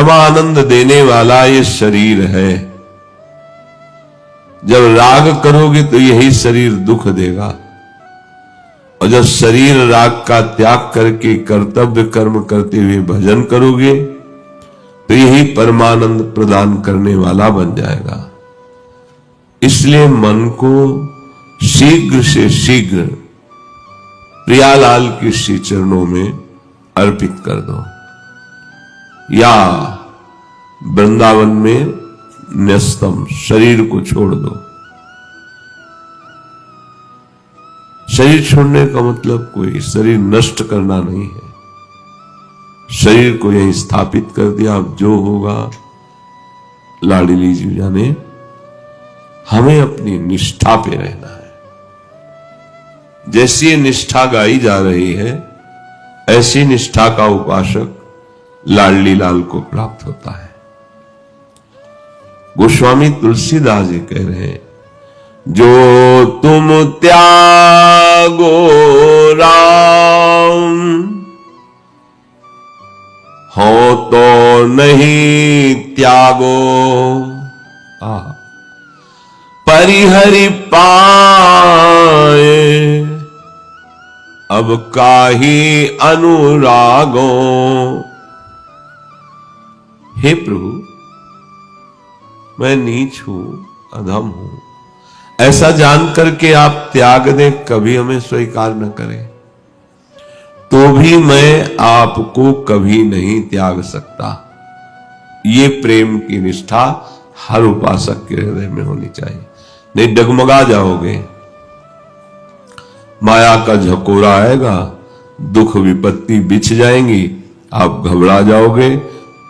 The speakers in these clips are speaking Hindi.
परमानंद देने वाला ये शरीर है। जब राग करोगे तो यही शरीर दुख देगा, और जब शरीर राग का त्याग करके कर्तव्य कर्म करते हुए भजन करोगे तो यही परमानंद प्रदान करने वाला बन जाएगा। इसलिए मन को शीघ्र से शीघ्र प्रियालाल के श्री चरणों में अर्पित कर दो, या वृंदावन में न्यस्तम शरीर को छोड़ दो। शरीर छोड़ने का मतलब कोई शरीर नष्ट करना नहीं है। शरीर को यहीं स्थापित कर दिया, अब जो होगा लाडली जी जाने। हमें अपनी निष्ठा पे रहना है। जैसी निष्ठा गाई जा रही है ऐसी निष्ठा का उपासक लाडली लाल को प्राप्त होता है। गोस्वामी तुलसीदास जी कह रहे हैं, जो तुम त्यागो राम, हो तो नहीं त्यागो, परिहरि पाए अब काहि अनुरागो। हे प्रभु, मैं नीच हूं, अधम हूं, ऐसा जान करके आप त्याग दें, कभी हमें स्वीकार न करें तो भी मैं आपको कभी नहीं त्याग सकता। ये प्रेम की निष्ठा हर उपासक के हृदय में होनी चाहिए, नहीं डगमगा जाओगे। माया का झकोरा आएगा, दुख विपत्ति बिछ जाएंगी, आप घबरा जाओगे।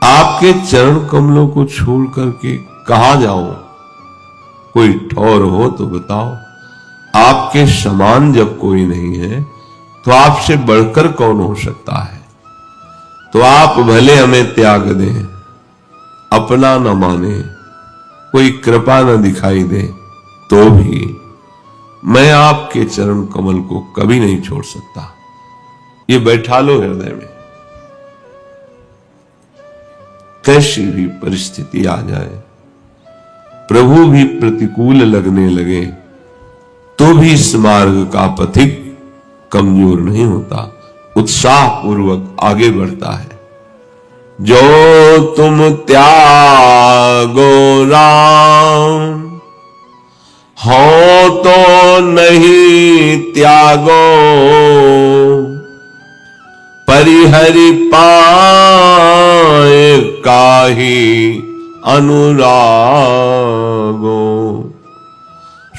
आपके चरण कमलों को छोड़ करके कहां जाऊं? कोई ठौर हो तो बताओ। आपके समान जब कोई नहीं है तो आपसे बढ़कर कौन हो सकता है? तो आप भले हमें त्याग दें, अपना न माने, कोई कृपा न दिखाई दे, तो भी मैं आपके चरण कमल को कभी नहीं छोड़ सकता। ये बैठा लो हृदय में। कैसी भी परिस्थिति आ जाए, प्रभु भी प्रतिकूल लगने लगे तो भी इस मार्ग का पथिक कमजोर नहीं होता, उत्साह पूर्वक आगे बढ़ता है। जो तुम त्यागो राम, हो तो नहीं त्यागो, परिहरि पाए काहि अनुरागो।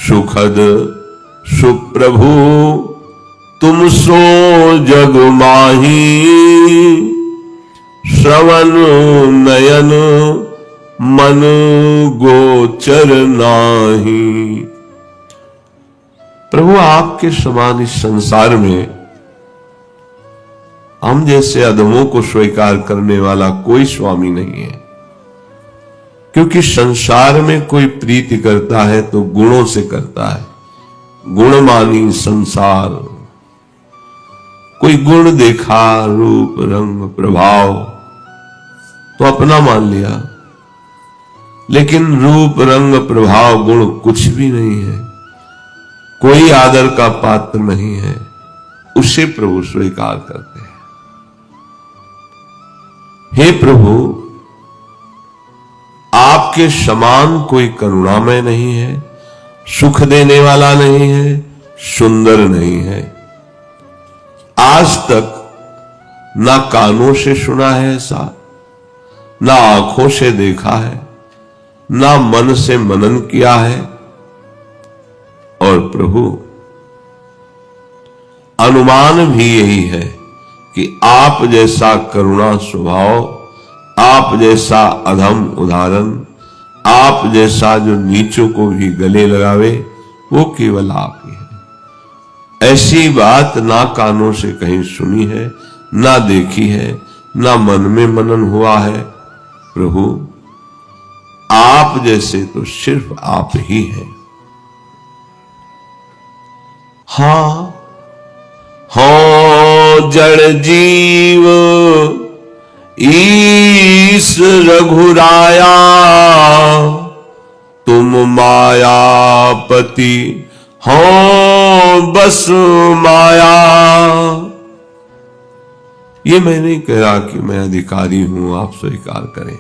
सुखद सुप्रभु तुम सो जग माही, श्रवण नयन मन गोचर नाही। प्रभु, आपके समान इस संसार में हम जैसे अधमों को स्वीकार करने वाला कोई स्वामी नहीं है। क्योंकि संसार में कोई प्रीति करता है तो गुणों से करता है, गुणमानी संसार। कोई गुण देखा, रूप रंग प्रभाव, तो अपना मान लिया, लेकिन रूप रंग प्रभाव गुण कुछ भी नहीं है, कोई आदर का पात्र नहीं है, उसे प्रभु स्वीकार करते हैं। हे प्रभु, आपके समान कोई करुणामय नहीं है, सुख देने वाला नहीं है, सुंदर नहीं है। आज तक ना कानों से सुना है ऐसा, ना आंखों से देखा है, ना मन से मनन किया है। और प्रभु, अनुमान भी यही है कि आप जैसा करुणा स्वभाव, आप जैसा अधम उदाहरण, आप जैसा जो नीचों को भी गले लगावे, वो केवल आप ही है। ऐसी बात ना कानों से कहीं सुनी है, ना देखी है, ना मन में मनन हुआ है। प्रभु, आप जैसे तो सिर्फ आप ही हैं। हाँ, हो जड़ जीव ईश ईश रघुराया तुम मायापति हो बस माया। ये मैं नहीं कह रहा कि मैं अधिकारी हूं, आप स्वीकार करें।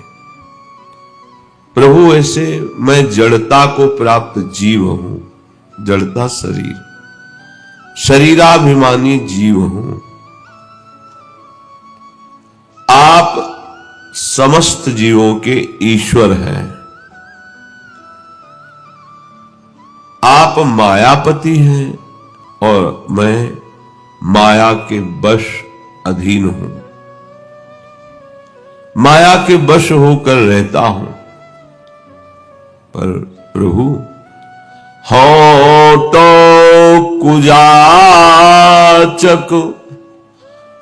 प्रभु ऐसे मैं जड़ता को प्राप्त जीव हूं, जड़ता शरीर, शरीराभिमानी जीव हूं। आप समस्त जीवों के ईश्वर हैं। आप मायापति हैं और मैं माया के वश अधीन हूं, माया के वश होकर रहता हूं। पर प्रभु हो तो कुजाचक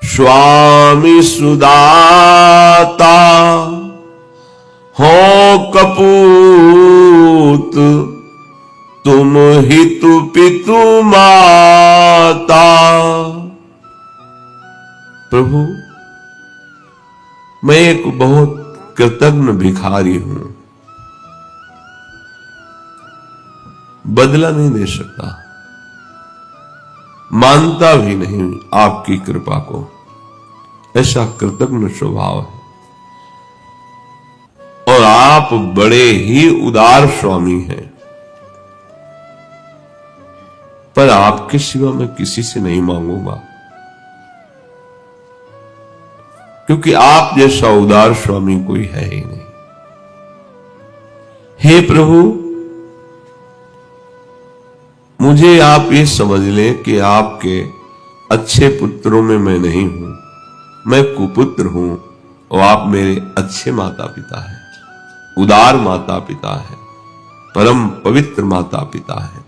स्वामी सुदाता, हो कपूत तुम हितु पितु माता। प्रभु मैं एक बहुत कृतज्ञ भिखारी हूं, बदला नहीं दे सकता, मानता भी नहीं आपकी कृपा को, ऐसा कृतज्ञ स्वभाव है। और आप बड़े ही उदार स्वामी हैं, पर आपके सिवा मैं किसी से नहीं मांगूंगा, क्योंकि आप जैसा उदार स्वामी कोई है ही नहीं। हे प्रभु, मुझे आप ये समझ लें कि आपके अच्छे पुत्रों में मैं नहीं हूं, मैं कुपुत्र हूं और आप मेरे अच्छे माता पिता हैं, उदार माता पिता हैं, परम पवित्र माता पिता हैं।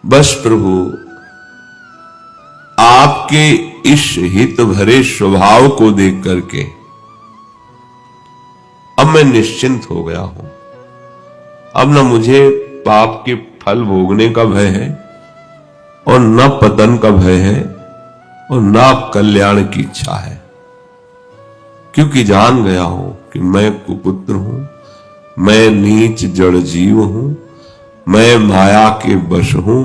बस प्रभु आपके इस हित भरे स्वभाव को देख करके अब मैं निश्चिंत हो गया हूं। अब न मुझे पाप के फल भोगने का भय है और न पतन का भय है और न कल्याण की इच्छा है, क्योंकि जान गया हूं कि मैं कुपुत्र हूं, मैं नीच जड़ जीव हूं, मैं माया के वश हूं।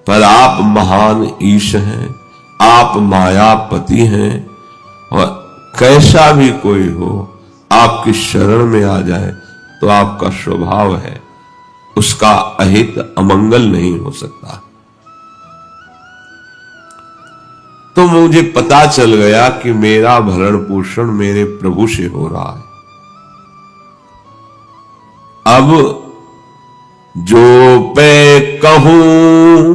पर आप महान ईश हैं, आप मायापति हैं, और कैसा भी कोई हो आपकी शरण में आ जाए तो आपका स्वभाव है, उसका अहित अमंगल नहीं हो सकता। तो मुझे पता चल गया कि मेरा भरण पोषण मेरे प्रभु से हो रहा है। अब जो पे कहूं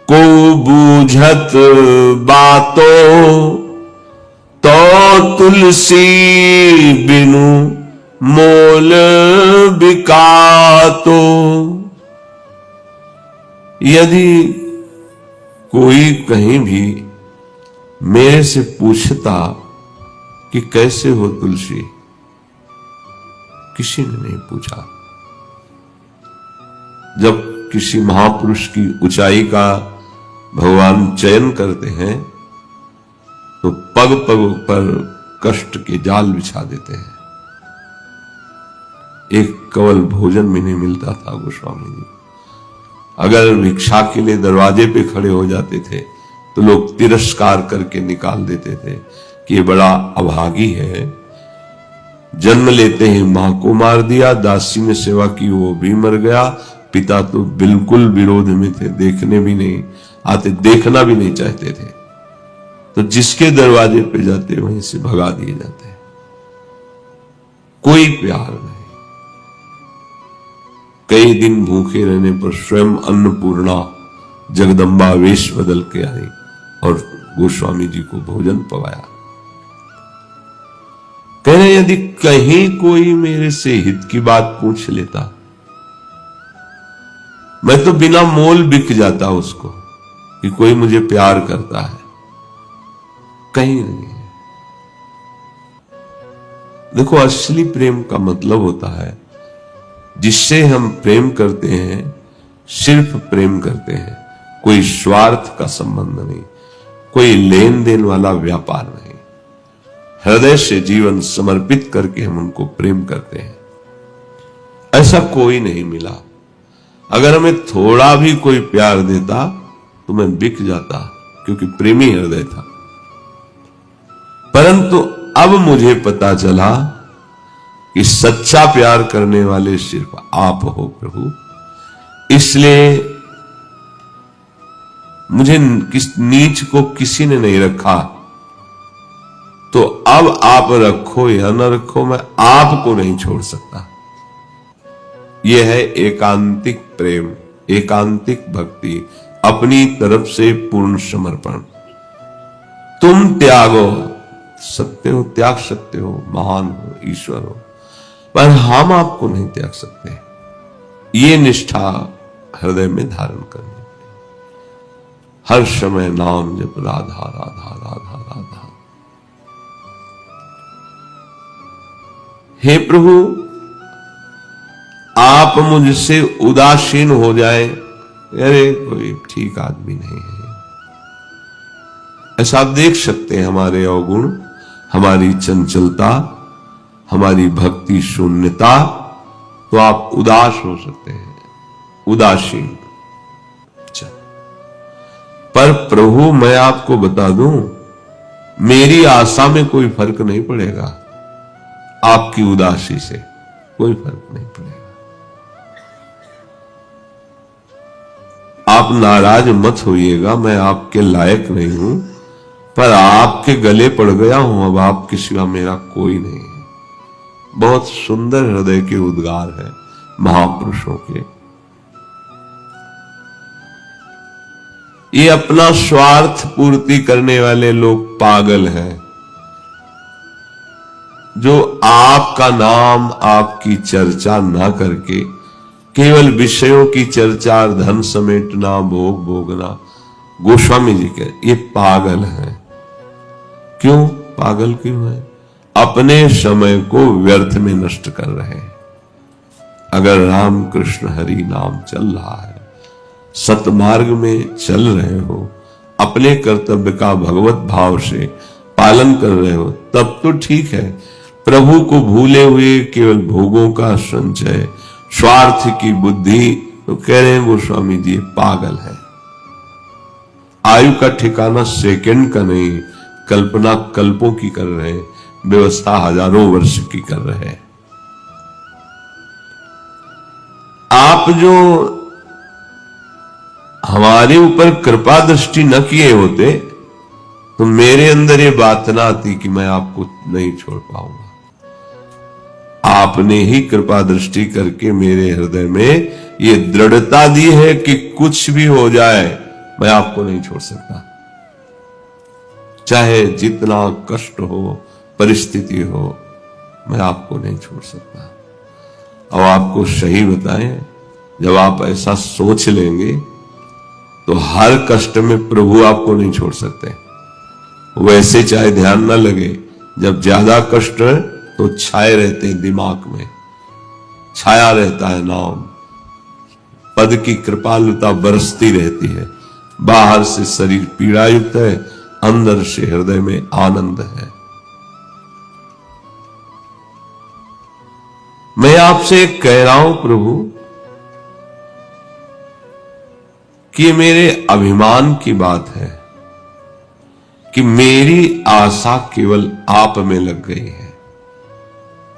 को बूझत बातो, तो तुलसी बिनु मोल बिकातो। यदि कोई कहीं भी मेरे से पूछता कि कैसे हो तुलसी, किसी ने नहीं पूछा। जब किसी महापुरुष की ऊंचाई का भगवान चयन करते हैं तो पग पग पर कष्ट के जाल बिछा देते हैं। एक कवल भोजन भी नहीं मिलता था गोस्वामी जी। अगर भिक्षा के लिए दरवाजे पे खड़े हो जाते थे तो लोग तिरस्कार करके निकाल देते थे कि ये बड़ा अभागी है, जन्म लेते ही मां को मार दिया, दासी ने सेवा की वो भी मर गया, पिता तो बिल्कुल विरोध में थे, देखने भी नहीं आते, देखना भी नहीं चाहते थे। तो जिसके दरवाजे पे जाते वहीं से भगा दिए जाते, कोई प्यार नहीं। कई दिन भूखे रहने पर स्वयं अन्नपूर्णा जगदम्बा वेश बदल के आई और गोस्वामी जी को भोजन पवाया। कह रहे यदि कहीं कोई मेरे से हित की बात पूछ लेता, मैं तो बिना मोल बिक जाता उसको कि कोई मुझे प्यार करता है। कहीं नहीं है। देखो, असली प्रेम का मतलब होता है जिससे हम प्रेम करते हैं, सिर्फ प्रेम करते हैं, कोई स्वार्थ का संबंध नहीं, कोई लेन देन वाला व्यापार नहीं। हृदय से जीवन समर्पित करके हम उनको प्रेम करते हैं। ऐसा कोई नहीं मिला। अगर हमें थोड़ा भी कोई प्यार देता तो मैं बिक जाता, क्योंकि प्रेमी हृदय था। परंतु अब मुझे पता चला कि सच्चा प्यार करने वाले सिर्फ आप हो प्रभु। इसलिए मुझे नीच को किसी ने नहीं रखा, तो अब आप रखो या न रखो, मैं आपको नहीं छोड़ सकता। यह है एकांतिक प्रेम, एकांतिक भक्ति, अपनी तरफ से पूर्ण समर्पण। तुम त्यागो सकते हो, त्याग सकते हो, महान हो, ईश्वर हो, पर हम आपको नहीं त्याग सकते। ये निष्ठा हृदय में धारण करनी, हर समय नाम जप राधा राधा राधा राधा। हे प्रभु, आप मुझसे उदासीन हो जाए, अरे कोई ठीक आदमी नहीं है, ऐसा आप देख सकते हैं। हमारे अवगुण, हमारी चंचलता, हमारी भक्ति शून्यता, तो आप उदास हो सकते हैं, उदासीन। पर प्रभु, मैं आपको बता दूं, मेरी आशा में कोई फर्क नहीं पड़ेगा, आपकी उदासी से कोई फर्क नहीं पड़ेगा। आप नाराज मत होइएगा, मैं आपके लायक नहीं हूं, पर आपके गले पड़ गया हूं, अब आपके सिवा मेरा कोई नहीं है। बहुत सुंदर हृदय के उद्गार है महापुरुषों के। ये अपना स्वार्थ पूर्ति करने वाले लोग पागल हैं, जो आपका नाम, आपकी चर्चा ना करके केवल विषयों की चर्चा, धन समेटना, भोग भोगना। गोस्वामी जी के ये पागल हैं। क्यों पागल क्यों है? अपने समय को व्यर्थ में नष्ट कर रहे हैं। अगर राम कृष्ण हरि नाम चल रहा है, सतमार्ग में चल रहे हो, अपने कर्तव्य का भगवत भाव से पालन कर रहे हो, तब तो ठीक है। प्रभु को भूले हुए केवल भोगों का संचय, स्वार्थ की बुद्धि, तो कह रहे हैं गोस्वामी जी पागल है। आयु का ठिकाना सेकंड का नहीं, कल्पना कल्पों की कर रहे हैं, व्यवस्था हजारों वर्ष की कर रहे हैं। आप जो हमारे ऊपर कृपा दृष्टि न किए होते तो मेरे अंदर ये बात ना आती कि मैं आपको नहीं छोड़ पाऊंगा। आपने ही कृपा दृष्टि करके मेरे हृदय में ये दृढ़ता दी है कि कुछ भी हो जाए मैं आपको नहीं छोड़ सकता। चाहे जितना कष्ट हो, परिस्थिति हो, मैं आपको नहीं छोड़ सकता। और आपको सही बताएं, जब आप ऐसा सोच लेंगे तो हर कष्ट में प्रभु आपको नहीं छोड़ सकते। वैसे चाहे ध्यान ना लगे, जब ज्यादा कष्ट है तो छाए रहते हैं दिमाग में, छाया रहता है नाम, पद की कृपालुता बरसती रहती है। बाहर से शरीर पीड़ायुक्त है, अंदर से हृदय में आनंद है। मैं आपसे कह रहा हूं प्रभु कि मेरे अभिमान की बात है कि मेरी आशा केवल आप में लग गई है।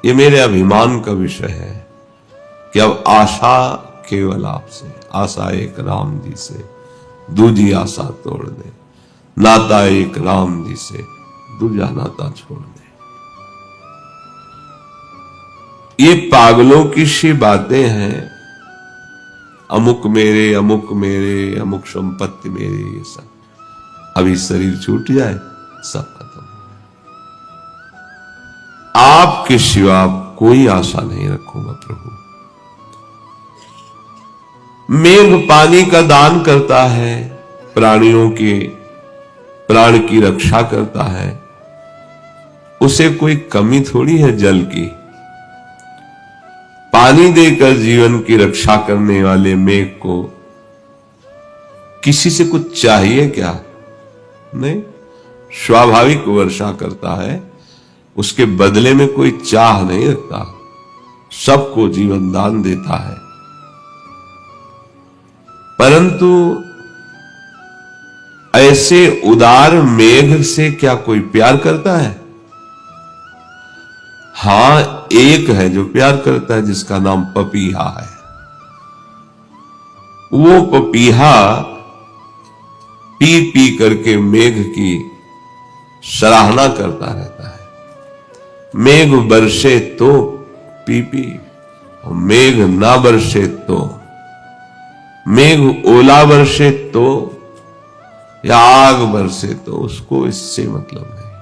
ये मेरे अभिमान का विषय है कि अब आशा केवल आपसे, आशा एक राम जी से, दूजी आशा तोड़ दे, नाता एक राम जी से, दूजा नाता छोड़ दे। ये पागलों की सी बातें हैं। अमुक मेरे, अमुक मेरे, अमुक संपत्ति मेरी, ये सब अभी शरीर छूट जाए सब खत्म। आपके सिवा कोई आशा नहीं रखूंगा प्रभु। मेघ पानी का दान करता है, प्राणियों के प्राण की रक्षा करता है, उसे कोई कमी थोड़ी है जल की। पानी देकर जीवन की रक्षा करने वाले मेघ को किसी से कुछ चाहिए क्या? नहीं, स्वाभाविक वर्षा करता है। उसके बदले में कोई चाह नहीं रखता, सबको जीवन दान देता है। परंतु ऐसे उदार मेघ से क्या कोई प्यार करता है? हां, एक है जो प्यार करता है, जिसका नाम पपीहा है। वो पपीहा पी पी करके मेघ की सराहना करता रहता है। मेघ बरसे तो पी पी, और मेघ ना बरसे तो, मेघ ओला बरसे तो या आग बरसे तो उसको इससे मतलब नहीं।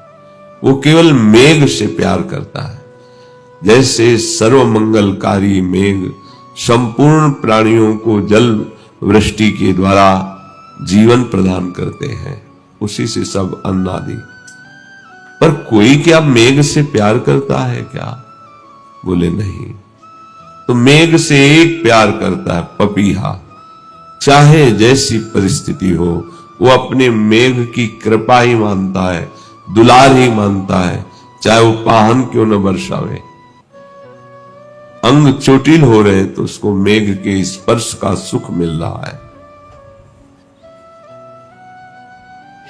वो केवल मेघ से प्यार करता है। जैसे सर्वमंगलकारी मेघ संपूर्ण प्राणियों को जल वृष्टि के द्वारा जीवन प्रदान करते हैं, उसी से सब अन्न आदि। पर कोई क्या मेघ से प्यार करता है क्या? बोले नहीं। तो मेघ से एक प्यार करता है, पपीहा। चाहे जैसी परिस्थिति हो, वो अपने मेघ की कृपा ही मानता है, दुलार ही मानता है, चाहे वो पाहन क्यों न बरसावे। अंग चोटिल हो रहे तो उसको मेघ के स्पर्श का सुख मिल रहा है।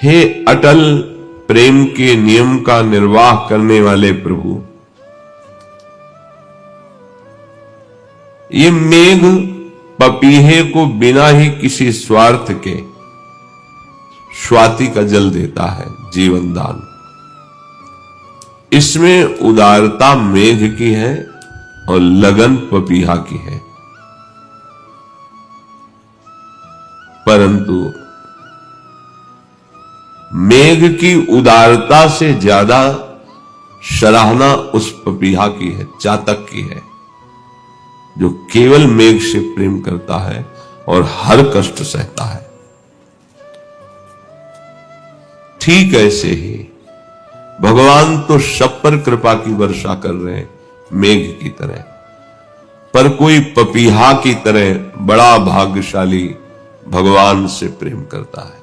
हे अटल प्रेम के नियम का निर्वाह करने वाले प्रभु, ये मेघ पपीहे को बिना ही किसी स्वार्थ के स्वाति का जल देता है, जीवन दान। इसमें उदारता मेघ की है और लगन पपीहा की है। परंतु मेघ की उदारता से ज्यादा सराहना उस पपीहा की है, चातक की है, जो केवल मेघ से प्रेम करता है और हर कष्ट सहता है। ठीक ऐसे ही भगवान तो सब पर कृपा की वर्षा कर रहे हैं, मेघ की तरह। पर कोई पपीहा की तरह बड़ा भाग्यशाली भगवान से प्रेम करता है।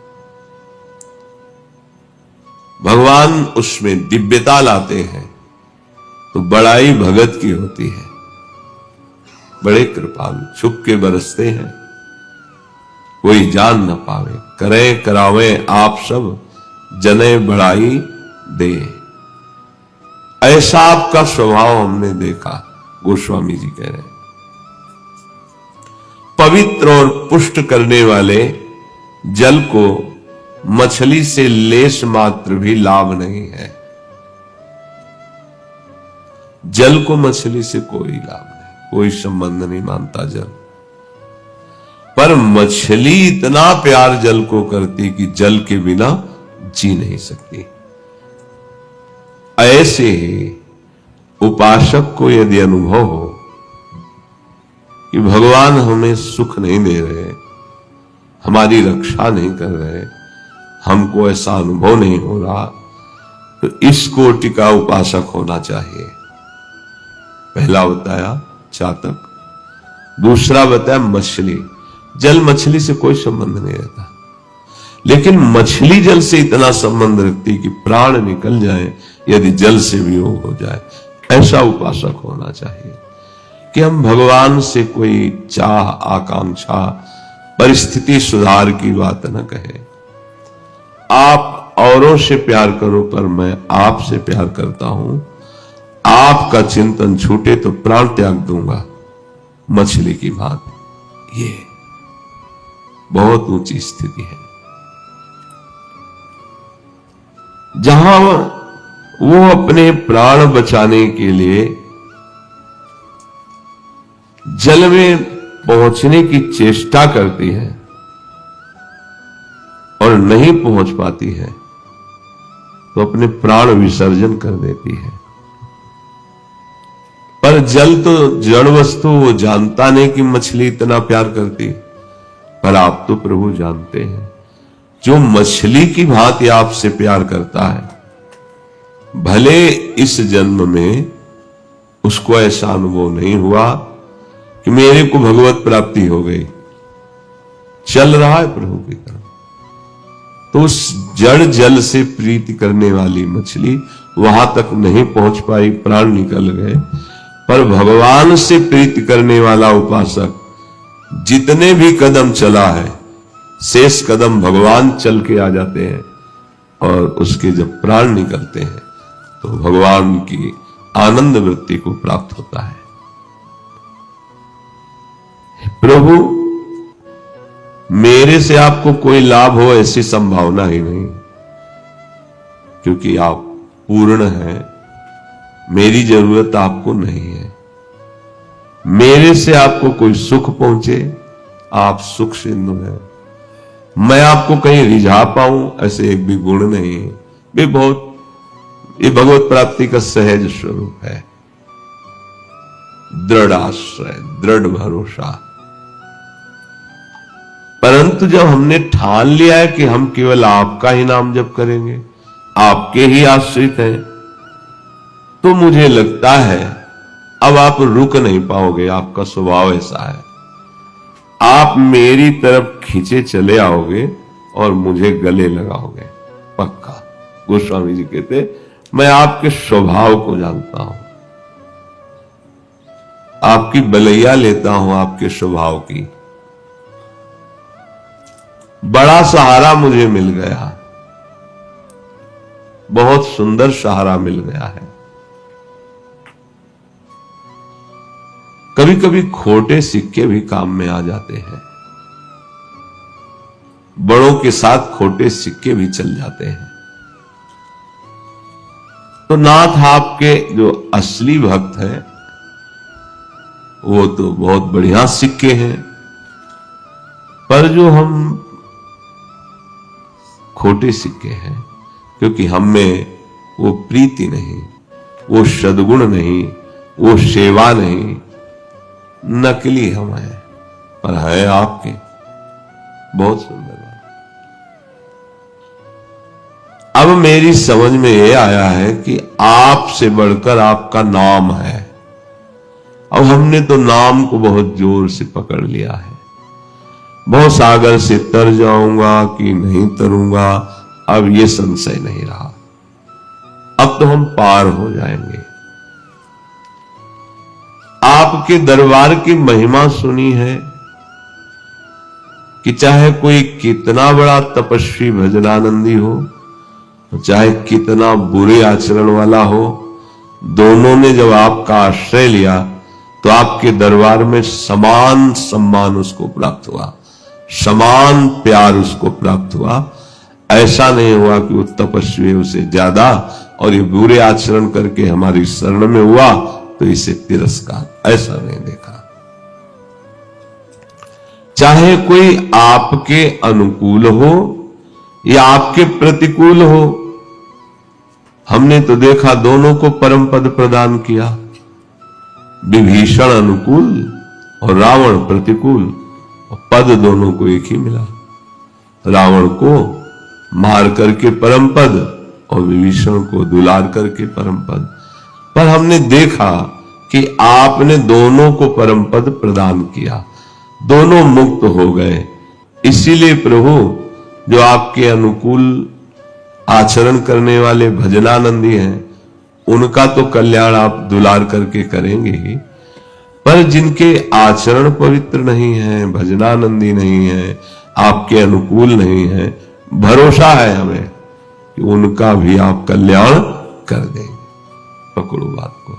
भगवान उसमें दिव्यता लाते हैं तो बड़ाई भगत की होती है। बड़े कृपालु, छुप के बरसते हैं, कोई जान न पावे। करें करावे आप सब, जने बड़ाई दे। ऐसा आपका स्वभाव हमने देखा, गोस्वामी जी कह रहे हैं। पवित्र और पुष्ट करने वाले जल को मछली से लेश मात्र भी लाभ नहीं है। जल को मछली से कोई लाभ नहीं, कोई संबंध नहीं मानता जल। पर मछली इतना प्यार जल को करती कि जल के बिना जी नहीं सकती। ऐसे ही उपासक को यदि अनुभव हो कि भगवान हमें सुख नहीं दे रहे, हमारी रक्षा नहीं कर रहे, हमको ऐसा अनुभव नहीं हो रहा, तो इस कोटि का उपासक होना चाहिए। पहला बताया चातक, दूसरा बताया मछली। जल मछली से कोई संबंध नहीं रहता, लेकिन मछली जल से इतना संबंध रखती कि प्राण निकल जाए यदि जल से वियोग हो जाए। ऐसा उपासक होना चाहिए कि हम भगवान से कोई चाह, आकांक्षा, परिस्थिति सुधार की बात न कहे। आप औरों से प्यार करो, पर मैं आपसे प्यार करता हूं। आपका चिंतन छूटे तो प्राण त्याग दूंगा, मछली की बात। ये बहुत ऊंची स्थिति है, जहां वो अपने प्राण बचाने के लिए जल में पहुंचने की चेष्टा करती है और नहीं पहुंच पाती है तो अपने प्राण विसर्जन कर देती है। पर जल तो जड़ वस्तु, वो जानता नहीं कि मछली इतना प्यार करती। पर आप तो प्रभु जानते हैं, जो मछली की भांति आपसे प्यार करता है, भले इस जन्म में उसको ऐसा अनुभव नहीं हुआ कि मेरे को भगवत प्राप्ति हो गई, चल रहा है प्रभु की तरफ, तो उस जड़ जल से प्रीति करने वाली मछली वहां तक नहीं पहुंच पाई, प्राण निकल गए। पर भगवान से प्रीति करने वाला उपासक जितने भी कदम चला है, शेष कदम भगवान चल के आ जाते हैं, और उसके जब प्राण निकलते हैं तो भगवान की आनंद वृत्ति को प्राप्त होता है। प्रभु, मेरे से आपको कोई लाभ हो ऐसी संभावना ही नहीं, क्योंकि आप पूर्ण हैं, मेरी जरूरत आपको नहीं है। मेरे से आपको कोई सुख पहुंचे, आप सुख सिंधु हैं। मैं आपको कहीं रिझा पाऊं ऐसे एक भी गुण नहीं है। ये भगवत प्राप्ति का सहज स्वरूप है। दृढ़ आश्रय, दृढ़ भरोसा। परंतु जब हमने ठान लिया है कि हम केवल आपका ही नाम जप करेंगे, आपके ही आश्रित हैं, तो मुझे लगता है अब आप रुक नहीं पाओगे। आपका स्वभाव ऐसा है, आप मेरी तरफ खींचे चले आओगे और मुझे गले लगाओगे पक्का। गोस्वामी जी कहते, मैं आपके स्वभाव को जानता हूं, आपकी बलैया लेता हूं आपके स्वभाव की। बड़ा सहारा मुझे मिल गया, बहुत सुंदर सहारा मिल गया है। कभी कभी खोटे सिक्के भी काम में आ जाते हैं, बड़ों के साथ खोटे सिक्के भी चल जाते हैं। तो नाथ आपके जो असली भक्त हैं वो तो बहुत बढ़िया सिक्के हैं, पर जो हम खोटे सिक्के हैं, क्योंकि हम में वो प्रीति नहीं, वो सद्गुण नहीं, वो सेवा नहीं। नकली हम हैं, पर है आपके। बहुत सुंदर बात। अब मेरी समझ में ये आया है कि आपसे बढ़कर आपका नाम है। अब हमने तो नाम को बहुत जोर से पकड़ लिया है। बहुत सागर से तर जाऊंगा कि नहीं तरूंगा, अब ये संशय नहीं रहा। अब तो हम पार हो जाएंगे। आपके दरबार की महिमा सुनी है कि चाहे कोई कितना बड़ा तपस्वी भजनानंदी हो, चाहे कितना बुरे आचरण वाला हो, दोनों ने जब आपका आश्रय लिया तो आपके दरबार में समान सम्मान उसको प्राप्त हुआ, समान प्यार उसको प्राप्त हुआ। ऐसा नहीं हुआ कि वो तपस्वी उसे ज्यादा और ये बुरे आचरण करके हमारी शरण में हुआ तो इसे तिरस्कार, ऐसा नहीं देखा। चाहे कोई आपके अनुकूल हो या आपके प्रतिकूल हो, हमने तो देखा दोनों को परम पद प्रदान किया। विभीषण अनुकूल और रावण प्रतिकूल, और पद दोनों को एक ही मिला। रावण को मार करके परम पद और विभीषण को दुलार करके परम पद। पर हमने देखा कि आपने दोनों को परम पद प्रदान किया, दोनों मुक्त हो गए। इसीलिए प्रभु, जो आपके अनुकूल आचरण करने वाले भजनानंदी हैं, उनका तो कल्याण आप दुलार करके करेंगे ही, पर जिनके आचरण पवित्र नहीं है, भजनानंदी नहीं है, आपके अनुकूल नहीं है, भरोसा है हमें कि उनका भी आप कल्याण कर देंगे। पकड़ो बात को।